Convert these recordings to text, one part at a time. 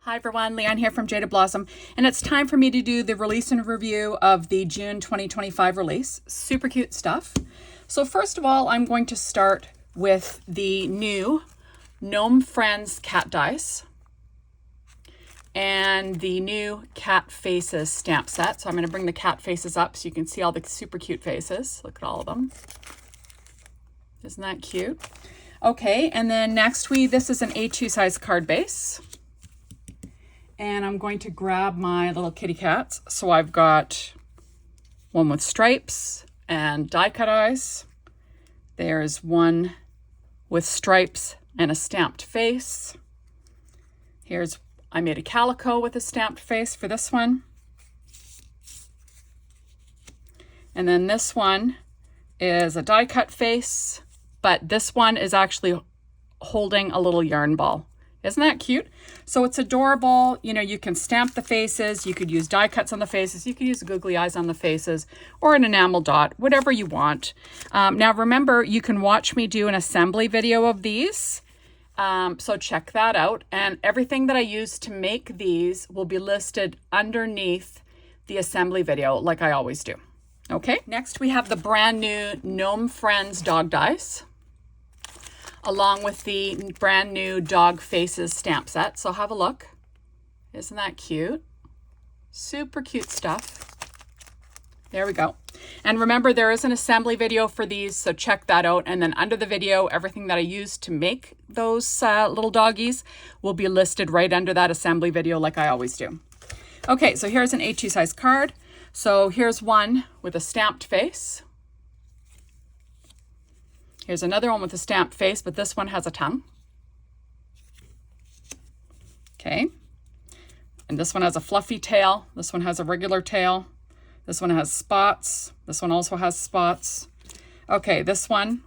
Hi everyone, Leanne here from Jaded Blossom, and it's time for me to do the release and review of the June 2025 release. Super cute stuff. So first of all, I'm going to start with the new Gnome Friends Cat dice and the new cat faces stamp set. So I'm going to bring the cat faces up so you can see all the super cute faces. Look at all of them. Isn't that cute? Okay, and then next this is an A2 size card base. And I'm going to grab my little kitty cats. So I've got one with stripes and die cut eyes. There's one with stripes and a stamped face. I made a calico with a stamped face for this one. And then this one is a die cut face, but this one is actually holding a little yarn ball. Isn't that cute? So it's adorable. You know, you can stamp the faces. You could use die cuts on the faces. You could use googly eyes on the faces or an enamel dot, whatever you want. Now, remember, you can watch me do an assembly video of these. So check that out. And everything that I use to make these will be listed underneath the assembly video like I always do. Okay, next we have the brand new Gnome Friends Dog dice, along with the brand new Dog Faces stamp set. So have a look. Isn't that cute? Super cute stuff. There we go. And remember, there is an assembly video for these, so check that out. And then under the video, everything that I used to make those little doggies will be listed right under that assembly video like I always do. Okay, so here's an A2 size card. So here's one with a stamped face. Here's another one with a stamped face, but this one has a tongue. Okay. And this one has a fluffy tail. This one has a regular tail. This one has spots. This one also has spots. Okay, this one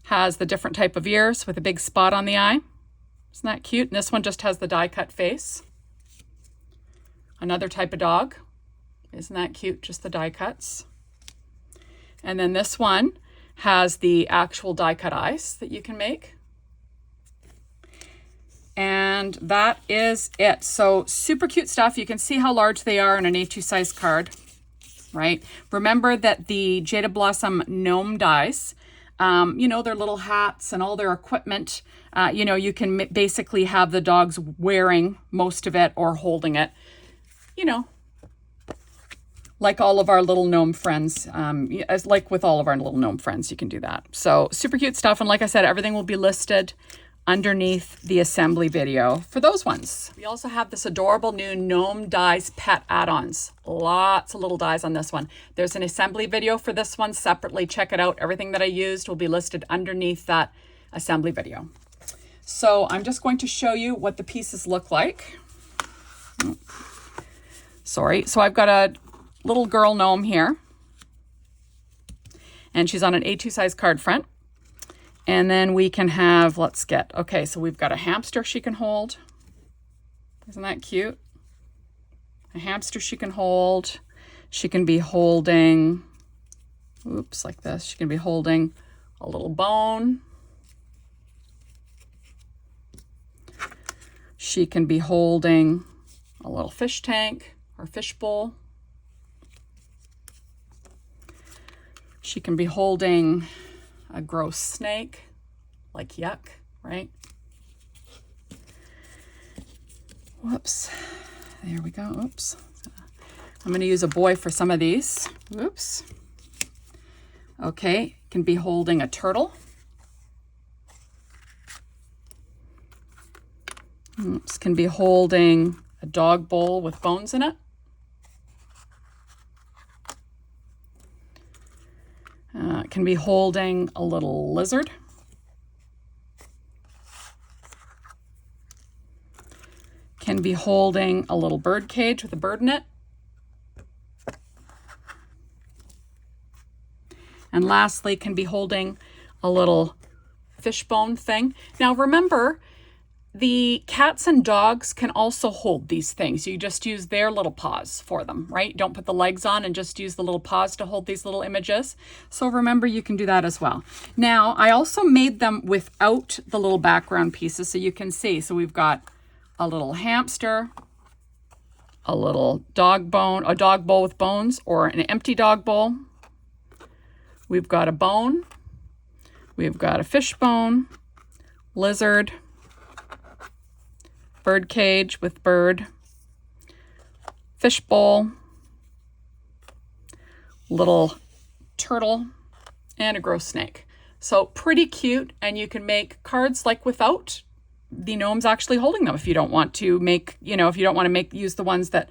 has the different type of ears with a big spot on the eye. Isn't that cute? And this one just has the die cut face. Another type of dog. Isn't that cute? Just the die cuts. And then this one has the actual die cut eyes that you can make. And that is it. So super cute stuff. You can see how large they are in an A2 size card, right? Remember that the Jaded Blossom gnome dice, you know, their little hats and all their equipment, you know, you can basically have the dogs wearing most of it or holding it, you know, like all of our little gnome friends, like with all of our little gnome friends, you can do that. So super cute stuff. And like I said, everything will be listed underneath the assembly video for those ones. We also have this adorable new Gnome Dies Pet Add Ons. Lots of little dies on this one. There's an assembly video for this one separately. Check it out. Everything that I used will be listed underneath that assembly video. So I'm just going to show you what the pieces look like. Sorry. So I've got a little girl gnome here, and she's on an A2 size card front. And then we can have, okay, so we've got a hamster she can hold. Isn't that cute? A hamster she can hold. She can be holding, oops, like this. She can be holding a little bone. She can be holding a little fish tank or fish bowl. She can be holding a gross snake, like yuck, right? Whoops, there we go, oops. I'm gonna use a boy for some of these, whoops. Okay, can be holding a turtle. Oops, can be holding a dog bowl with bones in it. Can be holding a little lizard. Can be holding a little bird cage with a bird in it. And lastly, can be holding a little fishbone thing. Now remember, the cats and dogs can also hold these things. You just use their little paws for them, right? Don't put the legs on and just use the little paws to hold these little images. So remember, you can do that as well. Now, I also made them without the little background pieces so you can see. So we've got a little hamster, a little dog bone, a dog bowl with bones, or an empty dog bowl. We've got a bone. We've got a fish bone, lizard, bird cage with bird, fish bowl, little turtle, and a gross snake. So pretty cute, and you can make cards like without the gnomes actually holding them if you don't want to make, you know, if you don't want to use the ones that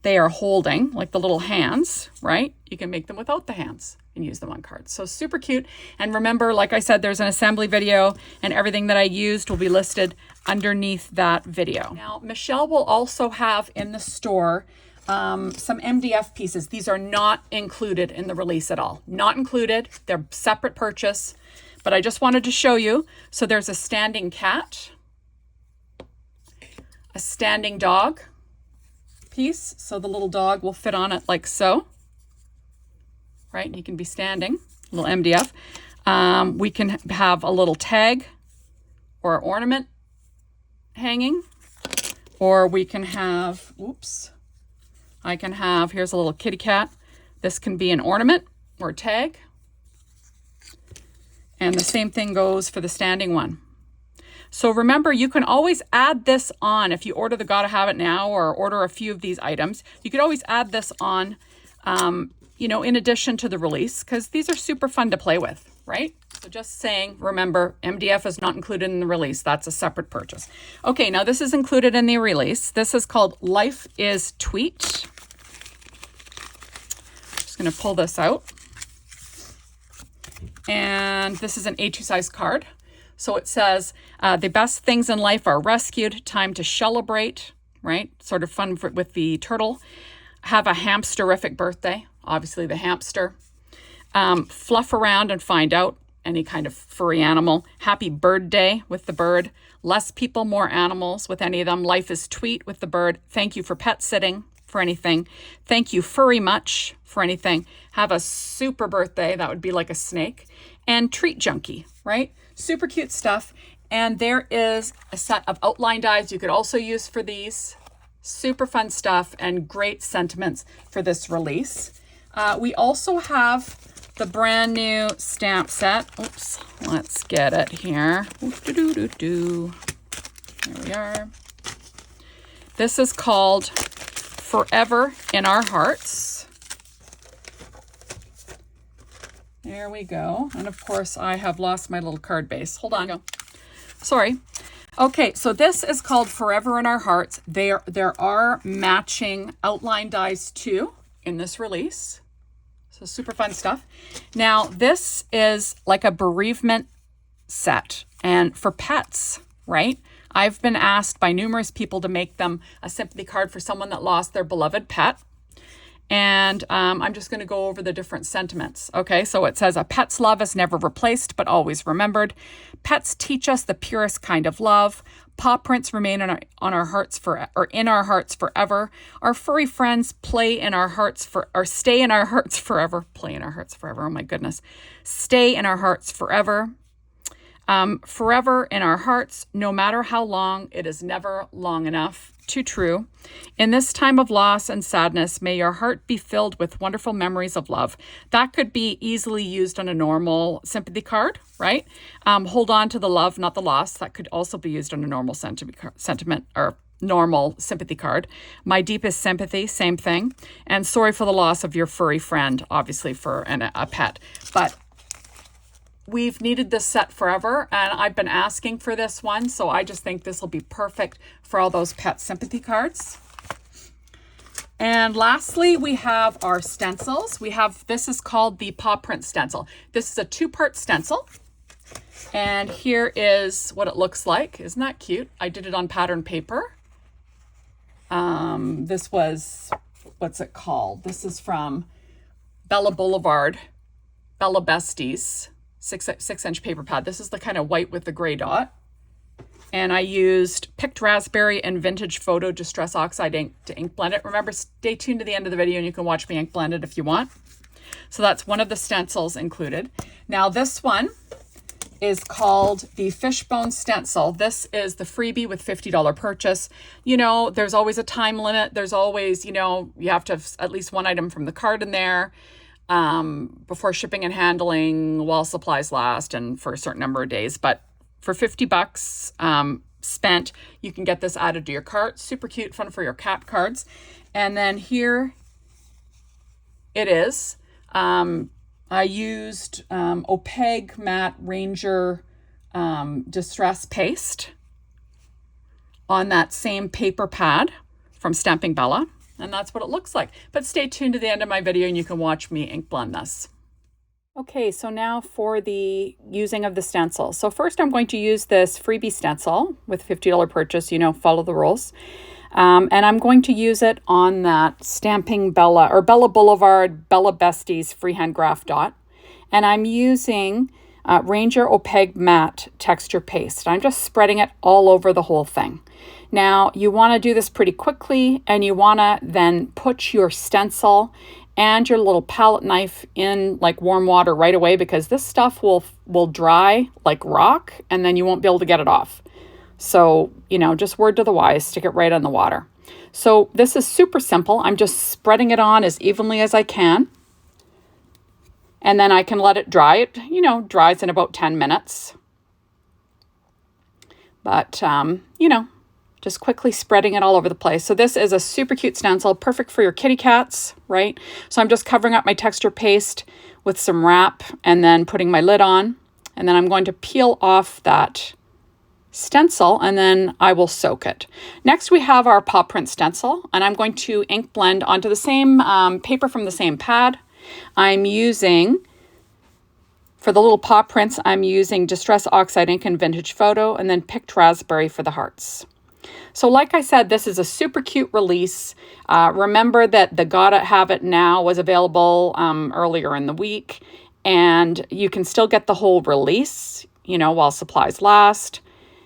they are holding, like the little hands, right? You can make them without the hands and use them on cards. So super cute. And remember, like I said, there's an assembly video and everything that I used will be listed underneath that video. Now, Michelle will also have in the store some MDF pieces. These are not included in the release at all. Not included. They're separate purchase, but I just wanted to show you. So there's a standing cat, a standing dog piece. So the little dog will fit on it like so, right? And he can be standing, little MDF. We can have a little tag or ornament hanging, or we can have, oops, I can have, here's a little kitty cat. This can be an ornament or a tag. And the same thing goes for the standing one. So remember, you can always add this on if you order the Gotta Have It Now or order a few of these items. You could always add this on, you know, in addition to the release, because these are super fun to play with, right? So just saying, remember, MDF is not included in the release. That's a separate purchase. Okay, now this is included in the release. This is called Life is Tweet. Just going to pull this out. And this is an A2 size card. So it says, the best things in life are rescued, time to celebrate, right? Sort of fun with the turtle. Have a hamsterific birthday, obviously the hamster. Fluff around and find out, any kind of furry animal. Happy bird day with the bird. Less people, more animals with any of them. Life is tweet with the bird. Thank you for pet sitting for anything. Thank you furry much for anything. Have a super birthday. That would be like a snake. And treat junkie, right? Super cute stuff. And there is a set of outline dies you could also use for these. Super fun stuff and great sentiments for this release. We also have the brand new stamp set. Oops, let's get it here. Here we are. This is called Forever in Our Hearts. There we go. And of course, I have lost my little card base. Hold on. Sorry. Okay, so this is called Forever in Our Hearts. There are matching outline dies too in this release. So super fun stuff. Now, this is like a bereavement set and for pets, right? I've been asked by numerous people to make them a sympathy card for someone that lost their beloved pet. And I'm just going to go over the different sentiments. Okay, so it says, a pet's love is never replaced, but always remembered. Pets teach us the purest kind of love. Paw prints remain on our hearts in our hearts forever. Our furry friends stay in our hearts forever. Play in our hearts forever. Oh my goodness. Stay in our hearts forever. Forever in our hearts, no matter how long, it is never long enough. Too true. In this time of loss and sadness, may your heart be filled with wonderful memories of love. That could be easily used on a normal sympathy card, right? Hold on to the love, not the loss. That could also be used on a normal sentiment or normal sympathy card. My deepest sympathy, same thing. And sorry for the loss of your furry friend, obviously for a pet. But we've needed this set forever, and I've been asking for this one, so I just think this will be perfect for all those pet sympathy cards. And lastly, we have our stencils. This is called the Paw Print stencil. This is a 2-part stencil, and here is what it looks like. Isn't that cute? I did it on pattern paper. This was, what's it called? This is from Bella Boulevard, Bella Besties. 6-inch paper pad. This is the kind of white with the gray dot. And I used picked raspberry and vintage photo distress oxide ink to ink blend it. Remember, stay tuned to the end of the video and you can watch me ink blend it if you want. So that's one of the stencils included. Now this one is called the Fishbone Stencil. This is the freebie with $50 purchase. You know, there's always a time limit. There's always, you know, you have to have at least one item from the cart in there before shipping and handling while supplies last and for a certain number of days. But for $50 spent, you can get this added to your cart. Super cute, fun for your cat cards. And then here it is. I used Opaque Matte Ranger Distress Paste on that same paper pad from Stamping Bella. And that's what it looks like. But stay tuned to the end of my video and you can watch me ink blend this. Okay, so now for the using of the stencil. So first I'm going to use this freebie stencil with $50 purchase, you know, follow the rules. And I'm going to use it on that Stamping Bella or Bella Boulevard Bella Besties freehand graph dot. And I'm using Ranger Opaque Matte Texture Paste. I'm just spreading it all over the whole thing. Now, you want to do this pretty quickly, and you want to then put your stencil and your little palette knife in like warm water right away, because this stuff will dry like rock, and then you won't be able to get it off. So, you know, just word to the wise, stick it right on the water. So this is super simple. I'm just spreading it on as evenly as I can. And then I can let it dry. It, you know, dries in about 10 minutes. But, you know, just quickly spreading it all over the place. So this is a super cute stencil, perfect for your kitty cats, right? So I'm just covering up my texture paste with some wrap and then putting my lid on. And then I'm going to peel off that stencil and then I will soak it. Next we have our Paw Print stencil, and I'm going to ink blend onto the same paper from the same pad. I'm using, for the little paw prints, I'm using Distress Oxide ink and Vintage Photo, and then Picked Raspberry for the hearts. So like I said, this is a super cute release. Remember that the Gotta Have It Now was available earlier in the week, and you can still get the whole release, you know, while supplies last.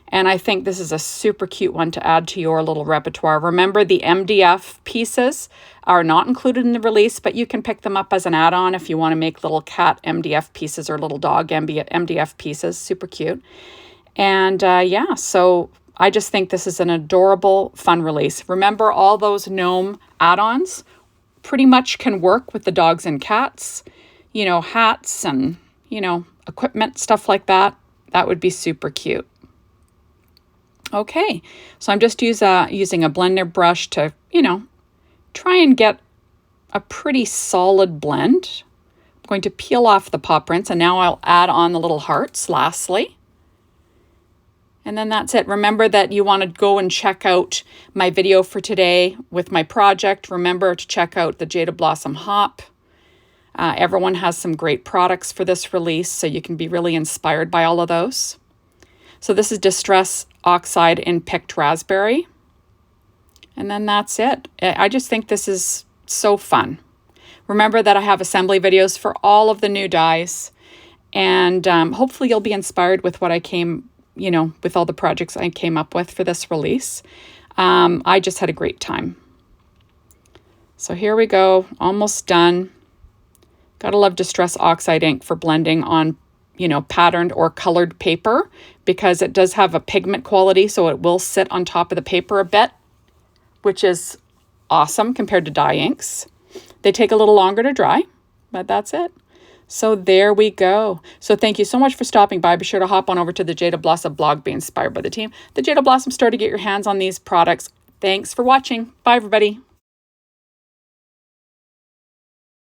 And I think this is a super cute one to add to your little repertoire. Remember, the MDF pieces are not included in the release, but you can pick them up as an add-on if you want to make little cat MDF pieces or little dog MDF pieces. Super cute. And yeah, so I just think this is an adorable, fun release. Remember, all those Gnome add-ons pretty much can work with the dogs and cats. You know, hats and, you know, equipment, stuff like that. That would be super cute. Okay, so I'm just using a blender brush to, you know, try and get a pretty solid blend. I'm going to peel off the paw prints, and now I'll add on the little hearts lastly. And then that's it. Remember that you want to go and check out my video for today with my project. Remember to check out the Jaded Blossom Hop. Everyone has some great products for this release, so you can be really inspired by all of those. So this is Distress Oxide in Picked Raspberry. And then that's it. I just think this is so fun. Remember that I have assembly videos for all of the new dies. And hopefully you'll be inspired with what I came, you know, with all the projects I came up with for this release. I just had a great time. So here we go, almost done. Gotta love Distress Oxide ink for blending on, you know, patterned or colored paper, because it does have a pigment quality, so it will sit on top of the paper a bit, which is awesome compared to dye inks. They take a little longer to dry, but that's it. So there we go. So thank you so much for stopping by. Be sure to hop on over to the Jaded Blossom blog, be inspired by the team. The Jaded Blossom store to get your hands on these products. Thanks for watching. Bye, everybody.